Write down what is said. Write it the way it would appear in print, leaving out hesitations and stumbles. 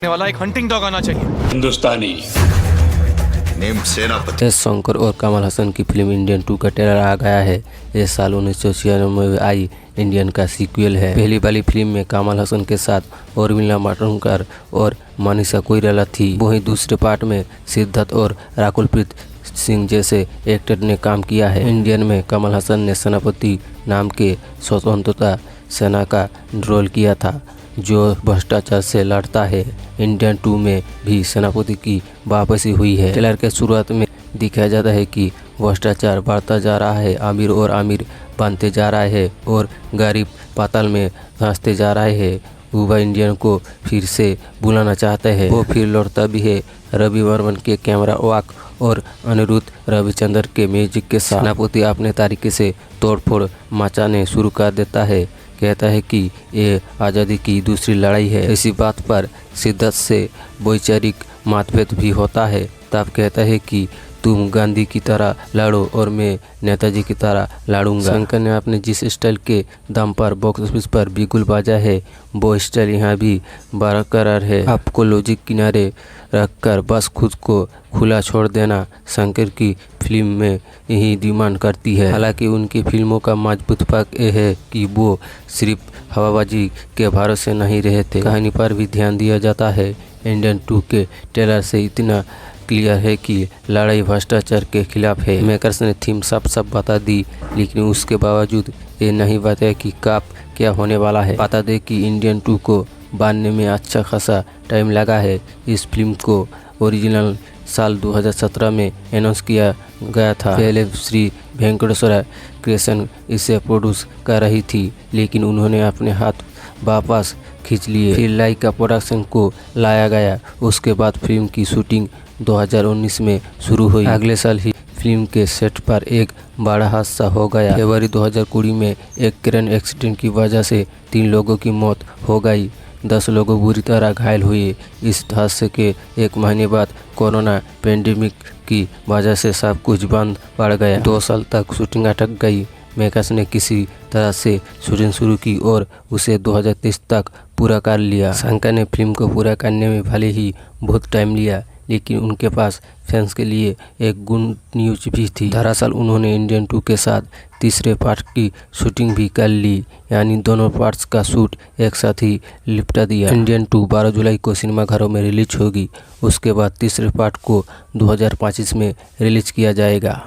वाला एक hunting dog आना चाहिए। हिंदुस्तानी नेम सेनापति एस शंकर और कमल हसन की फिल्म इंडियन 2 का ट्रेलर आ गया है। ये साल 1996 में आई इंडियन का सीक्वल है। पहली वाली फिल्म में कमल हसन के साथ उर्मिला मातोंडकर और मनीषा कोइराला थी। वहीं दूसरे पार्ट में सिद्धार्थ और राकुलप्रीत सिंह जैसे एक्टर ने काम किया है। इंडियन में कमल हसन ने सेनापति नाम के स्वतंत्रता सेना का रोल किया था जो भ्रष्टाचार से लड़ता है। इंडियन 2 में भी सेनापति की वापसी हुई है। ट्रेलर के शुरुआत में दिखाया जाता है कि भ्रष्टाचार बढ़ता जा रहा है, अमीर और अमीर बनते जा रहा है और गरीब पाताल में धंसते जा रहे हैं। वह इंडियन को फिर से बुलाना चाहता है। वो फिर लौटता भी है रवि वर्मन के कैमरा वर्क और अनिरुद्ध रविचंद्र के म्यूजिक के साथ। सेनापति अपने तरीके से तोड़फोड़ मचाने शुरू कर देता है, कहता है कि ये आज़ादी की दूसरी लड़ाई है। इसी बात पर सिद्धार्थ से वैचारिक मतभेद भी होता है। तब कहता है कि तुम गांधी की तरह लड़ो और मैं नेताजी की तरह लड़ूंगा। शंकर ने अपने जिस स्टाइल के दम पर बॉक्स ऑफिस पर बिगुल बाजा है वो स्टाइल यहाँ भी बरकरार है। आपको लॉजिक किनारे रखकर बस खुद को खुला छोड़ देना शंकर की फिल्म में यही डिमांड करती है। हालांकि उनकी फिल्मों का मजबूत पक्ष ये है कि वो सिर्फ हवाबाजी के भरोसे नहीं रहते, कहानी पर भी ध्यान दिया जाता है। इंडियन 2 के ट्रेलर से इतना क्लियर है कि लड़ाई भ्रष्टाचार के खिलाफ है। मेकर्स ने थीम सब बता दी, लेकिन उसके बावजूद ये नहीं बताया कि कब क्या होने वाला है। बता दें कि इंडियन 2 को बनने में अच्छा खासा टाइम लगा है। इस फिल्म को ओरिजिनल साल 2017 में अनाउंस किया गया था। पहले श्री वेंकटेश्वर क्रिएशन इसे प्रोड्यूस कर रही थी, लेकिन उन्होंने अपने हाथ वापस खींच लिए। फिर लाइका प्रोडक्शन को लाया गया। उसके बाद फिल्म की शूटिंग 2019 में शुरू हुई। अगले साल ही फिल्म के सेट पर एक बड़ा हादसा हो गया। फरवरी 2020 में एक ट्रेन एक्सीडेंट की वजह से 3 लोगों की मौत हो गई, 10 लोग बुरी तरह घायल हुए। इस हादसे के एक महीने बाद कोरोना पैंडेमिक की वजह से सब कुछ बंद पड़ गया। 2 साल तक शूटिंग अटक गई। मेकर्स ने किसी तरह से शूटिंग शुरू की और उसे 2023 तक पूरा कर लिया। शंकर ने फिल्म को पूरा करने में भले ही बहुत टाइम लिया, लेकिन उनके पास फैंस के लिए एक गुड न्यूज भी थी। दरअसल उन्होंने इंडियन 2 के साथ तीसरे पार्ट की शूटिंग भी कर ली, यानी दोनों पार्ट्स का शूट एक साथ ही निपटा दिया। इंडियन 2 12 जुलाई को सिनेमाघरों में रिलीज होगी। उसके बाद तीसरे पार्ट को 2025 में रिलीज किया जाएगा।